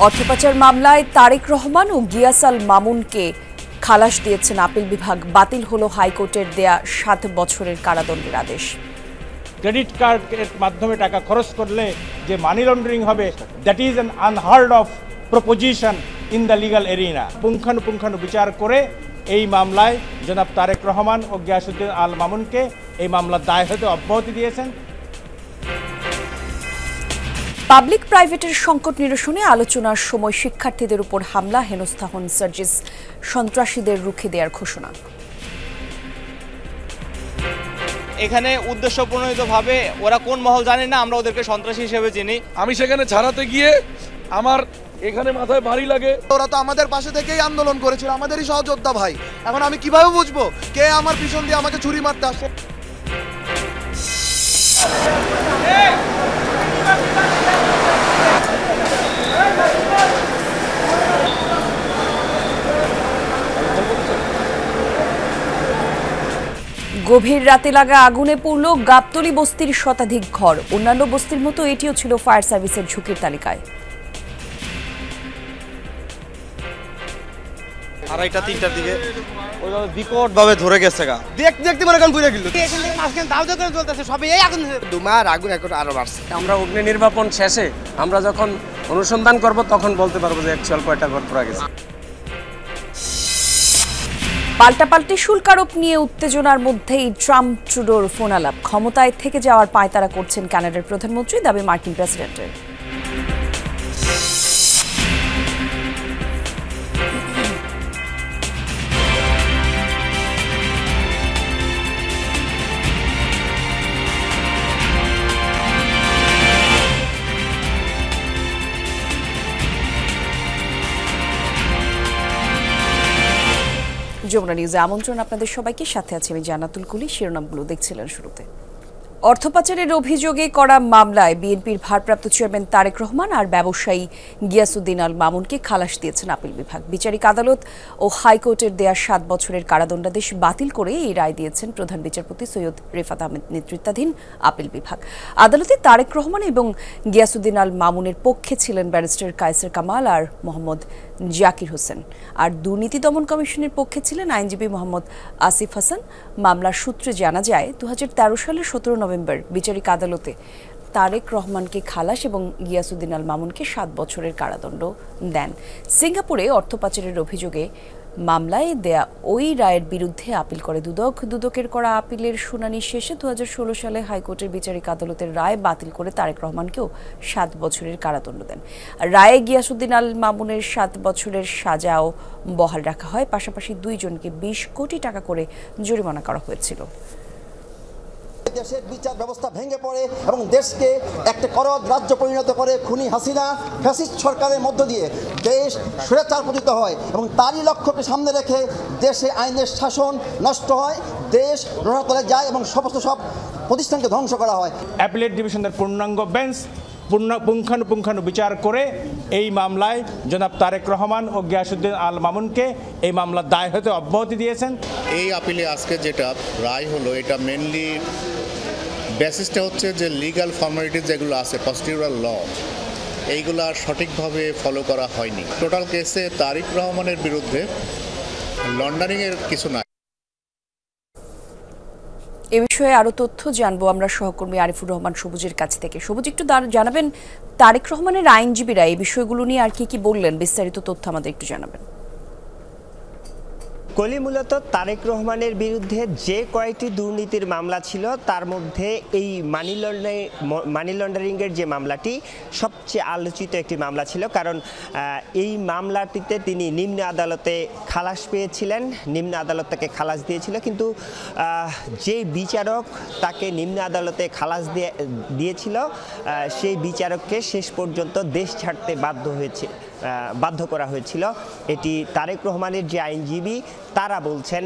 অর্থপাচার মামলায় তারেক রহমান ও গিয়াস আল মামুনকে খালাস দিয়েছেন আপিল বিভাগ। বাতিল হলো হাইকোর্টের দেয়া 7 বছরের কারাদণ্ডের আদেশ। ক্রেডিট কার্ডের মাধ্যমে টাকা খরচ করলে যে মানি লন্ডারিং হবে, that is an unheard of proposition in the legal arena. পুঙ্খানুপুঙ্খানু বিচার করে এই মামলায় জনাব তারেক রহমান ও গিয়াসউদ্দিন আল মামুনকে এই মামলার দায় হতে অব্যাহতি দিয়েছেন। পাবলিক প্রাইভেটের সংকট নিরসনে আলোচনার সময় শিক্ষার্থীদের উপর হামলা, হেনস্থা হন সার্জিস, সন্ত্রাসীদের রুখে দেওয়ার ঘোষণা। এখানে উদ্দেশ্যপ্রণোদিতভাবে ওরা কোন মহল জানে না, আমরা ওদেরকে সন্ত্রাসী হিসেবে চিনি। আমি সেখানে ছাড়াতে গিয়ে আমার এখানে মাথায় ভারী লাগে। ওরা তো আমাদের পাশে থেকেই আন্দোলন করেছিল, আমাদেরই সহযোদ্ধা ভাই। এখন আমি কিভাবে বুঝবো কে আমার পিছন দিয়ে আমাকে ছুরি মারতে আসছে? গভীর রাতে লাগা আগুনে পুড়ল গাবতলী বস্তির শতাধিক ঘর। অন্যান্য বস্তির মতো এটিও ছিল ফায়ার সার্ভিসের ঝুঁকির তালিকায়। 2:30-3টার দিকে ওইভাবে বিকটভাবে ধরে গেছে গা। দেখতে মনে কান পুড়ে গেল। এখান থেকে মাঝখানে দাউ দাউ করে চলতেছে, সবই এই আগুন। দুমার আগুন এখন আরো বাড়ছে। আমরা অগ্নি নির্বাপন শেষে আমরা যখন অনুসন্ধান করব তখন বলতে পারবো যে অ্যাকচুয়াল কয়টা ঘর পুড়ে গেছে। পাল্টাপাল্টি শুল্ক আরোপ নিয়ে উত্তেজনার মধ্যেই ট্রাম্প ট্রুডোর ফোন আলাপ। ক্ষমতায় থেকে যাওয়ার পায়তারা করছেন কানাডার প্রধানমন্ত্রী, দাবি মার্কিন প্রেসিডেন্টের। যমুনা নিউজে আমন্ত্রণ আপনাদের সবাইকে। সাথে আছে আমি জান্নাতুল কুলি। শিরোনামগুলো দেখছিলেন শুরুতে। অর্থপাচারের অভিযোগে করা মামলায় বিএনপির ভারপ্রাপ্ত চেয়ারম্যান তারেক রহমান আর ব্যবসায়ী গিয়াসউদ্দিন আল মামুনকে খালাস দিয়েছেন আপিল বিভাগ। বিচারিক আদালত ও হাইকোর্টের দেয়া 7 বছরের কারাদণ্ডাদেশ বাতিল করে এই রায় দিয়েছেন প্রধান বিচারপতি সৈয়দ রেফাত আহমেদ নেতৃত্বাধীন আপিল বিভাগ। আদালতে তারেক রহমান এবং গিয়াসউদ্দিন আল মামুনের পক্ষে ছিলেন ব্যারিস্টার কায়েসার কামাল আর মোহাম্মদ জাকির হোসেন, আর দুর্নীতি দমন কমিশনের পক্ষে ছিলেন আইনজীবী মোহাম্মদ আসিফ হাসান। মামলার সূত্রে জানা যায় 2013 সালের 17 নভেম্বর বিচারিক আদালতে তারেক রহমানকে খালাস এবং গিয়াসউদ্দিন আল মামুনকে 7 বছরের কারাদণ্ড দেন। সিঙ্গাপুরে অর্থপাচারের অভিযোগে মামলায় দেয়া ওই রায়ের বিরুদ্ধে আপিল করে দুদক। দুদকের করা আপিলের শুনানি শেষে 2016 সালে হাইকোর্টের বিচারিক আদালতের রায় বাতিল করে তারেক রহমানকেও 7 বছরের কারাদণ্ড দেন। রায়ে গিয়াসউদ্দিন আল মামুনের 7 বছরের সাজাও বহাল রাখা হয়। পাশাপাশি 2 জনকে 20 কোটি টাকা করে জরিমানা করা হয়েছিল। দেশের বিচার ব্যবস্থা ভেঙে পড়ে এবং দেশকে একটা করদ রাজ্য পরিণত করে খুনি হাসিনা ফ্যাসিস্ট সরকারের মধ্য দিয়ে দেশ স্বৈরাচার পতিত হয় এবং তারই লক্ষ্যকে সামনে রেখে দেশে আইনের শাসন নষ্ট হয়, দেশ রণতলে যায় এবং সমস্ত সব প্রতিষ্ঠানকে ধ্বংস করা হয়। অ্যাপিলেট ডিভিশনের পূর্ণাঙ্গ বেঞ্চ পুঙ্খানুপুঙ্খানু বিচার করে এই মামলায় জনাব তারেক রহমান ও গিয়াসউদ্দিন আল মামুনকে এই মামলার দায় হতে অব্যাহতি দিয়েছেন। এই আপিলে আজকে যেটা রায় হলো, এটা মেনলি বেসিসটা হচ্ছে যে লিগাল ফর্মালিটিস যেগুলো আছে, প্রসিডিউরাল ল, এইগুলো সঠিকভাবে ফলো করা হয়নি। টোটাল কেসে তারেক রহমানের বিরুদ্ধে লন্ডারিংয়ের কিছু নাই। এ বিষয়ে আরো তথ্য জানবো আমরা সহকর্মী আরিফুর রহমান সবুজের কাছ থেকে। সবুজ, একটু জানাবেন তারেক রহমানের আইনজীবীরা এই বিষয়গুলো নিয়ে আর কি বললেন, বিস্তারিত তথ্য আমাদের একটু জানাবেন। কলি, মূলত তারেক রহমানের বিরুদ্ধে যে কয়েকটি দুর্নীতির মামলা ছিল তার মধ্যে এই মানি লন্ডারিংয়ের যে মামলাটি সবচেয়ে আলোচিত একটি মামলা ছিল, কারণ এই মামলাটিতে তিনি নিম্ন আদালতে খালাস পেয়েছিলেন। নিম্ন আদালত তাকে খালাস দিয়েছিল, কিন্তু যে বিচারক তাকে নিম্ন আদালতে খালাস দিয়েছিল সেই বিচারককে শেষ পর্যন্ত দেশ ছাড়তে বাধ্য করা হয়েছিল। এটি তারেক রহমানের যে আইনজীবী তারা বলছেন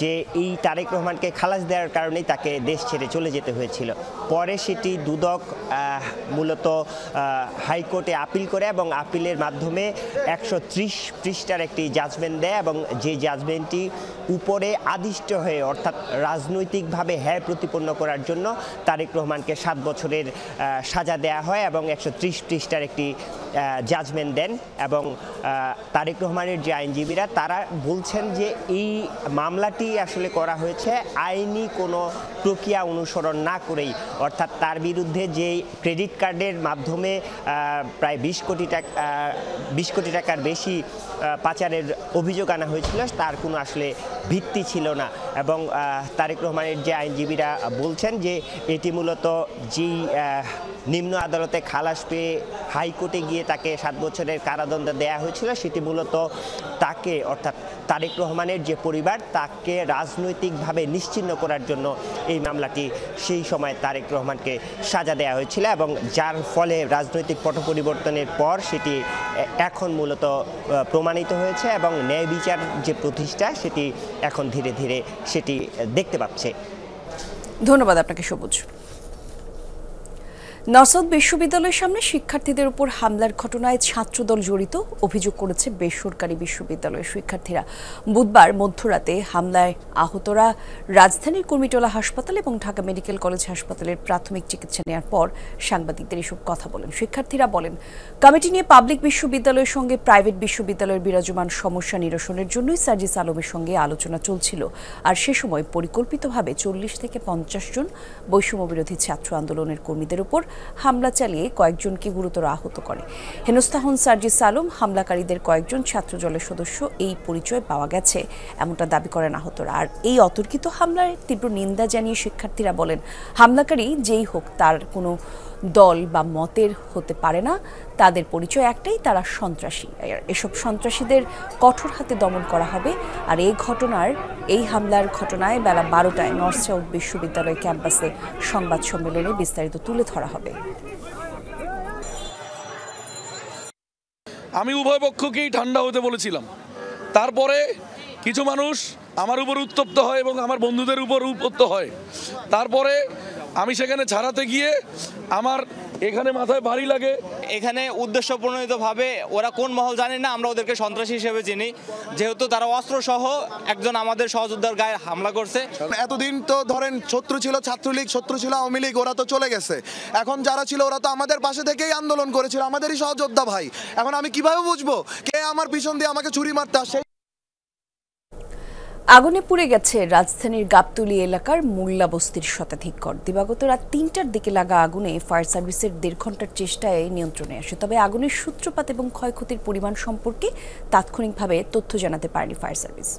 যে এই তারেক রহমানকে খালাস দেওয়ার কারণেই তাকে দেশ ছেড়ে চলে যেতে হয়েছিল। পরে সেটি দুদক মূলত হাইকোর্টে আপিল করে এবং আপিলের মাধ্যমে 130 পৃষ্ঠার একটি জাজমেন্ট দেয় এবং যে জাজমেন্টটি উপরে আদিষ্ট হয়ে অর্থাৎ রাজনৈতিকভাবে হ্যায় প্রতিপন্ন করার জন্য তারেক রহমানকে 7 বছরের সাজা দেয়া হয় এবং 130 পৃষ্ঠার একটি জাজমেন্ট দেন। এবং তারেক রহমানের যে আইনজীবীরা তারা বলছেন যে এই মামলাটি আসলে করা হয়েছে আইনি কোনো প্রক্রিয়া অনুসরণ না করেই, অর্থাৎ তার বিরুদ্ধে যে ক্রেডিট কার্ডের মাধ্যমে প্রায় 20 কোটি টাকার বেশি পাচারের অভিযোগ আনা হয়েছিল তার কোনো আসলে ভিত্তি ছিল না। এবং তারেক রহমানের যে আইনজীবীরা বলছেন যে এটি মূলত যেই নিম্ন আদালতে খালাস পেয়ে হাইকোর্টে গিয়ে তাকে 7 বছরের কারাদণ্ড দেয়া হয়েছিল সেটি মূলত তাকে অর্থাৎ তারেক রহমানের যে পরিবার তাকে রাজনৈতিকভাবে নিশ্চিহ্ন করার জন্য এই মামলাটি সেই সময় তারেক রহমানকে সাজা দেওয়া হয়েছিল এবং যার ফলে রাজনৈতিক পট পরিবর্তনের পর সেটি এখন মূলত প্রমাণিত হয়েছে এবং ন্যায় বিচার যে প্রতিষ্ঠা সেটি এখন ধীরে ধীরে সেটি দেখতে পাচ্ছে। ধন্যবাদ আপনাকে সবুজ। নরসাউথ বিশ্ববিদ্যালয়ের সামনে শিক্ষার্থীদের উপর হামলার ঘটনায় ছাত্রদল জড়িত অভিযোগ করেছে বেসরকারি বিশ্ববিদ্যালয়ের শিক্ষার্থীরা। বুধবার মধ্যরাতে হামলায় আহতরা রাজধানীর কুর্মিটোলা হাসপাতাল এবং ঢাকা মেডিকেল কলেজ হাসপাতালের প্রাথমিক চিকিৎসা নেওয়ার পর সাংবাদিকদের এসব কথা বলেন। শিক্ষার্থীরা বলেন, কমিটি নিয়ে পাবলিক বিশ্ববিদ্যালয়ের সঙ্গে প্রাইভেট বিশ্ববিদ্যালয়ের বিরাজমান সমস্যা নিরসনের জন্যই সার্জিস আলমের সঙ্গে আলোচনা চলছিল। আর সে সময় পরিকল্পিতভাবে 40 থেকে 50 জন বৈষম্যবিরোধী ছাত্র আন্দোলনের কর্মীদের উপর হামলা চালিয়ে কয়েকজনকে গুরুতর আহত করে। হেনস্থা হন সার্জিস আলম। হামলাকারীদের কয়েকজন ছাত্রদলের সদস্য এই পরিচয় পাওয়া গেছে এমনটা দাবি করেন আহতরা। আর এই অতর্কিত হামলার তীব্র নিন্দা জানিয়ে শিক্ষার্থীরা বলেন, হামলাকারী যেই হোক তার কোনো দল বা মতের হতে পারে না, তাদের পরিচয় একটাই, তারা সন্ত্রাসী। এসব সন্ত্রাসীদের কঠোর হাতে দমন করা হবে। আর এই হামলার ঘটনায় বেলা 12টায় নর্থ সাউথ বিশ্ববিদ্যালয় ক্যাম্পাসে সংবাদ সম্মেলনে বিস্তারিত তুলে ধরা হবে। আমি উভয় পক্ষকেই ঠান্ডা হতে বলেছিলাম। তারপরে কিছু মানুষ আমার উপর উত্তপ্ত হয় এবং আমার বন্ধুদের উপর উত্তপ্ত হয়। তারপরে আমি সেখানে ছাড়াতে গিয়ে আমার এখানে মাথায় ভারী লাগে। এখানে উদ্দেশ্য প্রণোদিতভাবে ওরা কোন মহল জানে না, আমরা ওদেরকে সন্ত্রাসী হিসেবে চিনি, যেহেতু তারা অস্ত্রসহ একজন আমাদের সহযোদ্ধার গায়ে হামলা করছে। এতদিন তো ধরেন শত্রু ছিল ছাত্রলীগ, শত্রু ছিল আওয়ামী লীগ, ওরা তো চলে গেছে। এখন যারা ছিল ওরা তো আমাদের পাশে থেকেই আন্দোলন করেছিল, আমাদেরই সহযোদ্ধা ভাই। এখন আমি কিভাবে বুঝবো কে আমার পিছন দিয়ে আমাকে ছুরি মারতে আসে? আগুনে পুড়ে গেছে রাজধানীর গাবতলী এলাকার মোল্লা বস্তির শতাধিক ঘর। দিবাগত রাত 3টার দিকে লাগা আগুনে ফায়ার সার্ভিসের 1.5 ঘন্টার চেষ্টায় নিয়ন্ত্রণে আসে। তবে আগুনের সূত্রপাত এবং ক্ষয়ক্ষতির পরিমাণ সম্পর্কে তাৎক্ষণিকভাবে তথ্য জানাতে পারেনি ফায়ার সার্ভিস।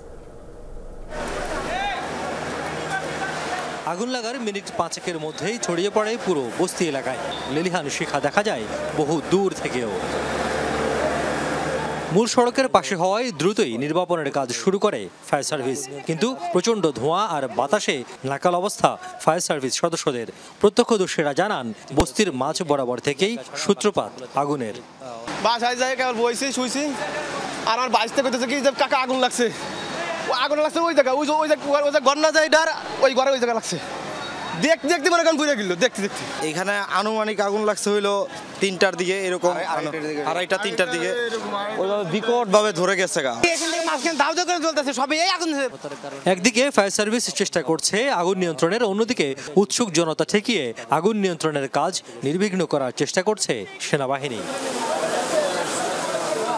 আগুন লাগার মিনিট 5-এর মধ্যেই ছড়িয়ে পড়ে পুরো বস্তি এলাকায়। লেলিহান শিখা দেখা যায় বহু দূর থেকেও। মূল সড়কের পাশে হওয়ায় দ্রুতই নির্বাপনের কাজ শুরু করে ফায়ার সার্ভিস, কিন্তু প্রচণ্ড ধোঁয়া আর বাতাসে নাকাল অবস্থা ফায়ার সার্ভিস সদস্যদের। প্রত্যক্ষদর্শীরা জানান, বস্তির মাঝ বরাবর থেকেই সূত্রপাত আগুনের। বাসায় যাই কেবল বইছি শুইছি আর আমার বাড়িতে করতেছে কি যে কাকা আগুন লাগছে, আগুন লাগছে ওই জায়গা, ওই যে ঘর না যায় ডার ওই ঘরে ওই জায়গা লাগছে। দেখতে দেখতে মনে করেন পুড়ে গেল দেখতে দেখতে। এখানে আনুমানিক আগুন লাগছে হইলো 3টার দিকে, এরকম 2:30-3টার দিকে ওইভাবে বিকট ভাবে ধরে গেছে গা। একদিকে ফায়ার সার্ভিস চেষ্টা করছে আগুন নিয়ন্ত্রণের, অন্যদিকে উৎসুক জনতা ঠেকিয়ে আগুন নিয়ন্ত্রণের কাজ নির্বিঘ্ন করার চেষ্টা করছে সেনাবাহিনী।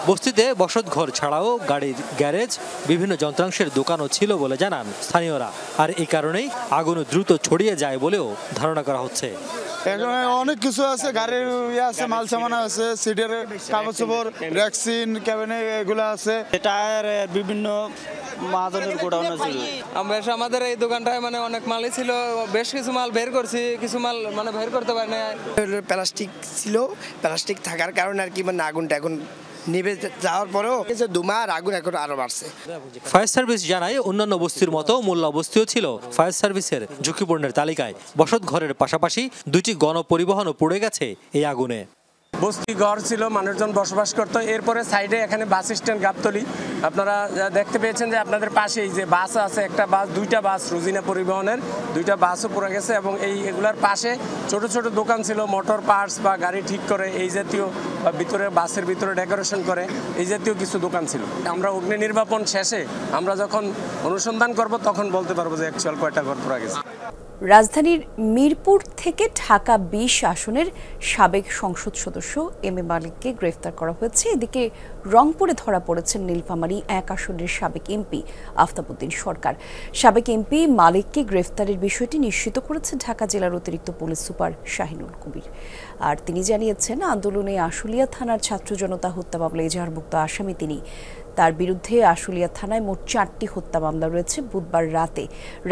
বস্তিতে বসতঘর ছাড়াও গাড়ির গ্যারেজ, বিভিন্ন যন্ত্রাংশের দোকানও ছিল বলে জানান স্থানীয়রা। আর এই কারণেই আগুন দ্রুত ছড়িয়ে যায় বলেও ধারণা করা হচ্ছে। এখানে অনেক কিছু আছে, গাড়ির আছে, মাল সামান আছে, সিটের কাগজ খবর, ভ্যাকসিন, ক্যাবিনে এগুলো আছে, টায়ার, বিভিন্ন মাদনের গোডাউন আছে। আমাদের এই দোকানটায় মানে অনেক মালই ছিল, বেশ কিছু মাল বের করছি, কিছু মাল মানে বের করতে পারি না। প্লাস্টিক ছিল, প্লাস্টিক থাকার কারণে আর কি মানে আগুনটা এখন নিভে যাওয়ার পরেও দুমার আগুন এখন আরো বাড়ছে। ফায়ার সার্ভিস জানায়, অন্যান্য বস্তির মতো মোল্লা বস্তিও ছিল ফায়ার সার্ভিসের ঝুঁকিপূর্ণের তালিকায়। বসত ঘরের পাশাপাশি 2টি গণপরিবহনও পুড়ে গেছে এই আগুনে। বস্তি ঘর ছিল, মানুষজন বসবাস করতো। এরপরে সাইডে এখানে বাস স্ট্যান্ড গাবতলী, আপনারা দেখতে পেয়েছেন যে আপনাদের পাশেই যে বাস আছে, একটা বাস, দুইটা বাস রুজিনা পরিবহনের দুইটা বাসও পড়ে গেছে এবং এগুলার পাশে ছোট ছোট দোকান ছিল, মোটর পার্টস বা গাড়ি ঠিক করে এই জাতীয়, ভিতরে বাসের ভিতরে ডেকোরেশন করে এই জাতীয় কিছু দোকান ছিল। আমরা অগ্নি নির্বাপন শেষে আমরা যখন অনুসন্ধান করব তখন বলতে পারবো যে অ্যাকচুয়াল কয়টা ঘর পড়ে গেছে। রাজধানীর মিরপুর থেকে ঢাকা 20 আসনের সাবেক সংসদ সদস্য এম এ মালিককে গ্রেফতার করা হয়েছে। এদিকে রংপুরে ধরা পড়েছেন নীলফামারী 1 আসনের সাবেক এমপি আফতাবউদ্দিন সরকার। সাবেক এমপি মালিককে গ্রেফতারের বিষয়টি নিশ্চিত করেছে ঢাকা জেলার অতিরিক্ত পুলিশ সুপার শাহিনুল কবির। আর তিনি জানিয়েছেন, আন্দোলনে আশুলিয়া থানার ছাত্র জনতা হত্যা মামলায় এজাহারভুক্ত আসামি তিনি। তার বিরুদ্ধে আশুলিয়া থানায় মোট 4টি হত্যা মামলা রয়েছে। বুধবার রাতে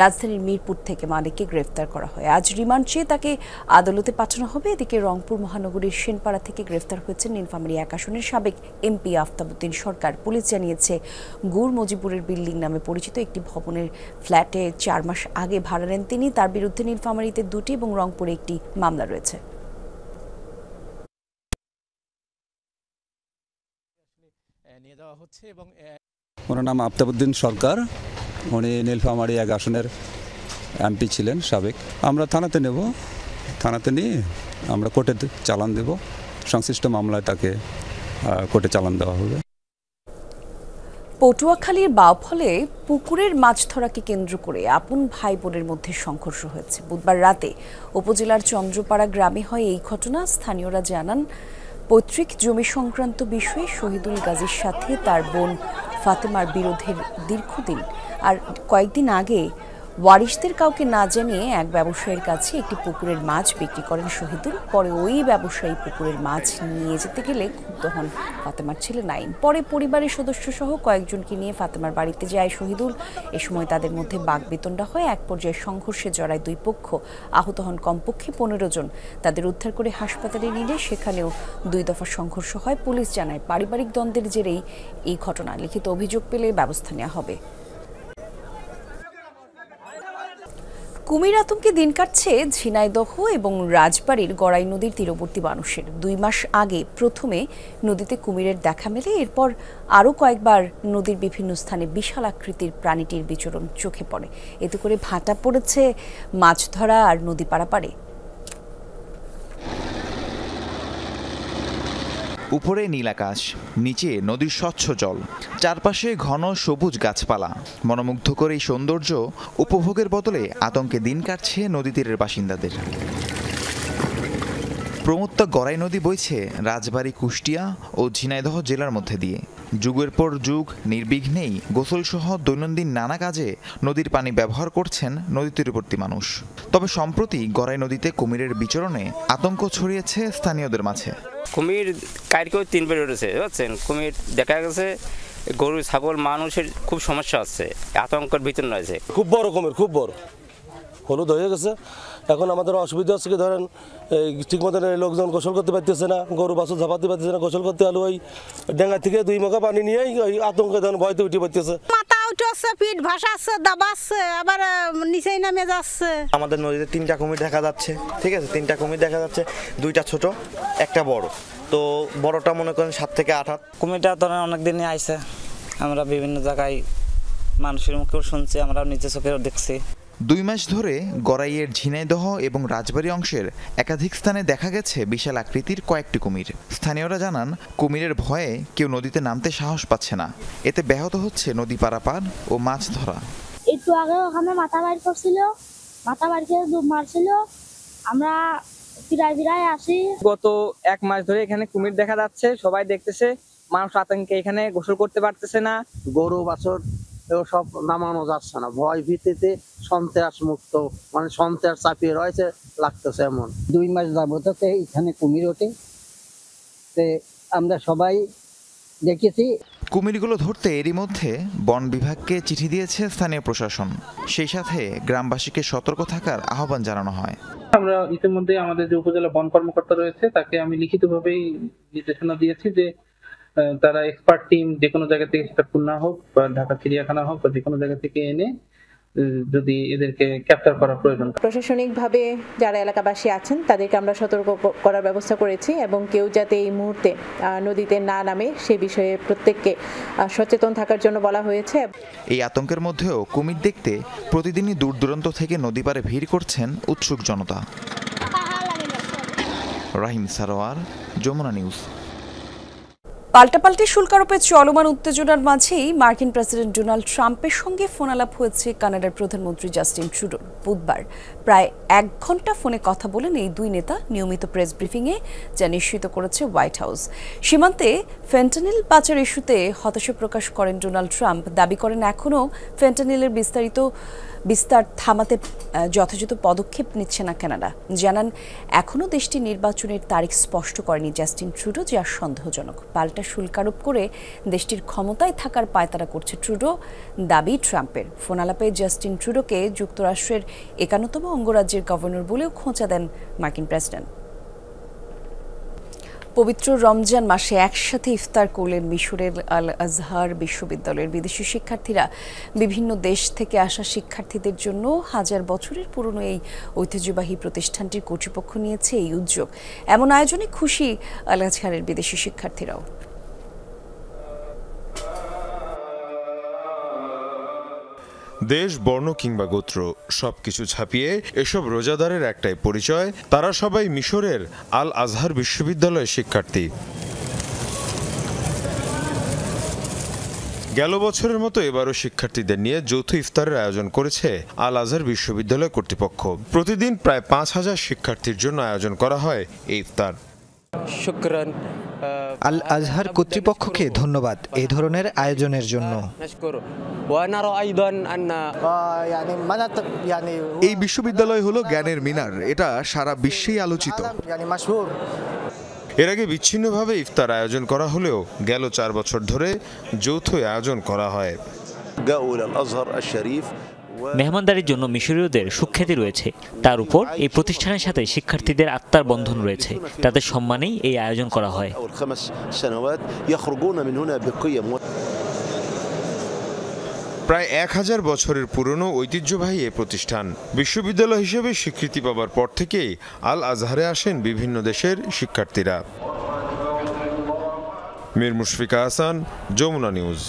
রাজধানীর মিরপুর থেকে মালিককে গ্রেফতার করা হয়। আজ রিমান্ড চেয়ে তাকে আদালতে পাঠানো হবে। এদিকে রংপুর মহানগরীর সেনপাড়া থেকে গ্রেফতার হয়েছেন নীলফামারী 1 আসনের সাবেক এমপি আফতাবউদ্দিন সরকার। পুলিশ জানিয়েছে, গুর মজিবুরের বিল্ডিং নামে পরিচিত একটি ভবনের ফ্ল্যাটে 4 মাস আগে ভাড়া নেন তিনি। তার বিরুদ্ধে নীলফামারীতে 2টি এবং রংপুরে 1টি মামলা রয়েছে। ওনার নাম আফতাবউদ্দিন সরকার, উনি নীলফামারী 1 আসনের এমপি ছিলেন সাবেক। আমরা থানাতে নেব, থানাতে নিয়ে আমরা কোর্টে চালান দেব, সংশ্লিষ্ট মামলায় তাকে কোর্টে চালান দেওয়া হবে। পটুয়াখালীর বাউফলে পুকুরের মাছ ধরাকে কেন্দ্র করে আপন ভাই বোনের মধ্যে সংঘর্ষ হয়েছে। বুধবার রাতে উপজেলার চন্দ্রপাড়া গ্রামে হয় এই ঘটনা। স্থানীয়রা জানান, পৈতৃক জমি সংক্রান্ত বিষয়ে শহীদুল গাজীর সাথে তার বোন ফাতেমার বিরোধের দীর্ঘদিন। আর কয়েকদিন আগে ওয়ারিশদের কাউকে না জানিয়ে এক ব্যবসায়ীর কাছে একটি পুকুরের মাছ বিক্রি করেন শহীদুল। পরে ওই ব্যবসায়ী পুকুরের মাছ নিয়ে যেতে গেলে ক্ষুব্ধ হন ফাতেমার ছেলে নাইম। পরে পরিবারের সদস্য সহ কয়েকজনকে নিয়ে ফাতেমার বাড়িতে যায় শহীদুল। এ সময় তাদের মধ্যে বাকবিতণ্ডা হয়। এক পর্যায়ে সংঘর্ষে জড়ায় দুই পক্ষ। আহত হন কমপক্ষে 15 জন। তাদের উদ্ধার করে হাসপাতালে নিলে সেখানেও 2 দফা সংঘর্ষ হয়। পুলিশ জানায়, পারিবারিক দ্বন্দ্বের জেরেই এই ঘটনা। লিখিত অভিযোগ পেলে ব্যবস্থা নেওয়া হবে। কুমির আতঙ্কে দিন কাটছে ঝিনাইদহ এবং রাজবাড়ীর গড়াই নদীর তীরবর্তী মানুষের। 2 মাস আগে প্রথমে নদীতে কুমিরের দেখা মেলে, এরপর আরও কয়েকবার নদীর বিভিন্ন স্থানে বিশাল আকৃতির প্রাণীটির বিচরণ চোখে পড়ে। এতে করে ভাটা পড়েছে মাছ ধরা আর নদী পারাপারে। উপরে নীল আকাশ, নিচে নদীর স্বচ্ছ জল, চারপাশে ঘন সবুজ গাছপালা। মনোমুগ্ধকর এই সৌন্দর্য উপভোগের বদলে আতঙ্কে দিন কাটছে নদী তীরের বাসিন্দাদের। প্রমত্ত গড়াই নদী বইছে রাজবাড়ী, কুষ্টিয়া ও ঝিনাইদহ জেলার মধ্যে দিয়ে। যুগের পর যুগ নির্বিঘ্নেই গোসলসহ দৈনন্দিন নানা কাজে নদীর পানি ব্যবহার করছেন নদী তীরবর্তী মানুষ। তবে সম্প্রতি গড়াই নদীতে কুমিরের বিচরণে আতঙ্ক ছড়িয়েছে স্থানীয়দের মাঝে। কুমির কালকেও 3 বার উঠেছে, বুঝছেন। কুমির দেখা গেছে, গরু ছাগল মানুষের খুব সমস্যা হচ্ছে, আতঙ্কের ভিতর রয়েছে। খুব বড় কুমির, খুব বড়, হলুদ হয়ে গেছে। এখন আমাদের অসুবিধা হচ্ছে কি, ধরেন ঠিক মতন লোকজন গোসল করতে পারতেছে না, গরু বাছুর ঝাপাতে পারতেছে না। গোসল করতে আলো ওই ডেঙ্গা থেকে 2 মগা পানি নিয়েই ওই আতঙ্কে ধরেন ভয়তে উঠে পারতেছে। মাথা উঠছে, পিঠ ভাসাচ্ছে, দাবাচ্ছে, আবার নিচেই নামে যাচ্ছে। আমাদের নদীতে 3টা কুমির দেখা যাচ্ছে, ঠিক আছে। 3টা কুমির দেখা যাচ্ছে, 2টা ছোট, একটা বড়। তো বড়টা মনে করেন 7 থেকে 8 হাত। কুমিরটা তো অনেক দিনই আইছে, আমরা বিভিন্ন জায়গায় মানুষের মুখেও শুনছি, আমরা নিজে চোখেও দেখছি। 2 মাস ধরে গড়াইয়ের ঝিনাইদহ এবং রাজবাড়ী অংশের একাধিক স্থানে দেখা গেছে বিশাল আকৃতির কয়েকটি কুমির। স্থানীয়রা জানান, কুমিরের ভয়ে কেউ নদীতে নামতে সাহস পাচ্ছে না। এতে ব্যাহত হচ্ছে নদী পারাপার ও মাছ ধরা। একটু আগে ওখানে মাথা বাইর করছিল, মাথা বাইর করে ডুব মারছিল, আমরা ফিরাই আসি। গত 1 মাস ধরে এখানে কুমির দেখা যাচ্ছে, সবাই দেখতেছে। মানুষ আতঙ্কে এখানে গোসল করতে পারতেছে না। গরু বাছুর সব নামানো যাচ্ছে না, ভয় ভীতিতে সন্ত্রাস মুক্ত, মানে সন্ত্রাস চাপিয়ে রয়েছে লাগতেছে এমন। 2 মাস যাবত এখানে কুমির ওঠে, আমরা সবাই দেখেছি। কুমিরগুলো ধরতে এরই মধ্যে বন বিভাগকে চিঠি দিয়েছে স্থানীয় প্রশাসন। সেই সাথে গ্রামবাসীকে সতর্ক থাকার আহ্বান জানানো হয়। আমরা ইতিমধ্যে আমাদের যে উপজেলা বন কর্মকর্তা রয়েছে তাকে আমি লিখিতভাবেই নির্দেশনা দিয়েছি যে তারা এক্সপার্ট টিম যে কোনো জায়গা থেকে, সেটা খুলনা হোক বা ঢাকা চিড়িয়াখানা হোক বা যে কোনো জায়গা থেকে এনে যদি এদেরকে ক্যাপচার করার প্রয়োজন। প্রশাসনিকভাবে যারা এলাকাবাসী আছেন তাদেরকে আমরা সতর্ক করার ব্যবস্থা করেছি এবং কেউ যাতে এই মুহূর্তে নদীতে না নামে সে বিষয়ে প্রত্যেককে সচেতন থাকার জন্য বলা হয়েছে। এই আতঙ্কের মধ্যেও কুমির দেখতে প্রতিদিনই দূর দূরান্ত থেকে নদী পাড়ে ভিড় করছেন উৎসুক জনতা। রাহিম সারোয়ার, যমুনা নিউজ। পাল্টাপাল্টি শুল্ক আরোপের চলমান উত্তেজনার মাঝেই মার্কিন প্রেসিডেন্ট ডোনাল্ড ট্রাম্পের সঙ্গে ফোনালাপ হয়েছে কানাডার প্রধানমন্ত্রী জাস্টিন ট্রুডোর। বুধবার প্রায় 1 ঘণ্টা ফোনে কথা বলেন এই দুই নেতা, নিয়মিত প্রেস ব্রিফিংয়ে যা নিশ্চিত করেছে হোয়াইট হাউস। সীমান্তে ফেন্টানিল পাচার ইস্যুতে হতাশা প্রকাশ করেন ডোনাল্ড ট্রাম্প। দাবি করেন এখনও ফেন্টানিলের বিস্তার থামাতে যথাযথ পদক্ষেপ নিচ্ছে না কানাডা। জানান এখনও দেশটির নির্বাচনের তারিখ স্পষ্ট করেনি জাস্টিন ট্রুডো, যা সন্দেহজনক। পাল্টা শুল্ক আরোপ করে দেশটির ক্ষমতায় থাকার পায়তারা করছে ট্রুডো, দাবি ট্রাম্পের। ফোনালাপে জাস্টিন ট্রুডোকে যুক্তরাষ্ট্রের 51তম অঙ্গরাজ্যের গভর্নর বলেও খোঁচা দেন মার্কিন প্রেসিডেন্ট। পবিত্র রমজান মাসে একসাথে ইফতার করলেন মিশরের আল আজহার বিশ্ববিদ্যালয়ের বিদেশি শিক্ষার্থীরা। বিভিন্ন দেশ থেকে আসা শিক্ষার্থীদের জন্য 1000 বছরের পুরনো এই ঐতিহ্যবাহী প্রতিষ্ঠানটির কর্তৃপক্ষ নিয়েছে এই উদ্যোগ। এমন আয়োজনে খুশি আল আজহারের বিদেশি শিক্ষার্থীরাও। দেশ, বর্ণ কিংবা গোত্র সবকিছু ছাপিয়ে এসব রোজাদারের একটাই পরিচয়, তারা সবাই মিশরের আল আজহার বিশ্ববিদ্যালয়ের শিক্ষার্থী। গেল বছরের মতো এবারও শিক্ষার্থীদের নিয়ে যৌথ ইফতারের আয়োজন করেছে আল আজহার বিশ্ববিদ্যালয় কর্তৃপক্ষ। প্রতিদিন প্রায় 5000 শিক্ষার্থীর জন্য আয়োজন করা হয় এই ইফতার। আল আজহার কর্তৃপক্ষকে ধন্যবাদ এই ধরনের আয়োজনের জন্য। এই বিশ্ববিদ্যালয় হলো জ্ঞানের মিনার, এটা সারা বিশ্বেই আলোচিত। এর আগে বিচ্ছিন্নভাবে ইফতার আয়োজন করা হলেও গেল 4 বছর ধরে যৌথ আয়োজন করা হয়। মেহমানদারির জন্য মিশরীয়দের সুখ্যাতি রয়েছে, তার উপর এই প্রতিষ্ঠানের সাথে শিক্ষার্থীদের আত্মার বন্ধন রয়েছে। তাদের সম্মানেই এই আয়োজন করা হয়। প্রায় 1000 বছরের পুরনো ঐতিহ্যবাহী এ প্রতিষ্ঠান বিশ্ববিদ্যালয় হিসেবে স্বীকৃতি পাওয়ার পর থেকেই আল আজহারে আসেন বিভিন্ন দেশের শিক্ষার্থীরা। মীর মুশফিকা হাসান, যমুনা নিউজ।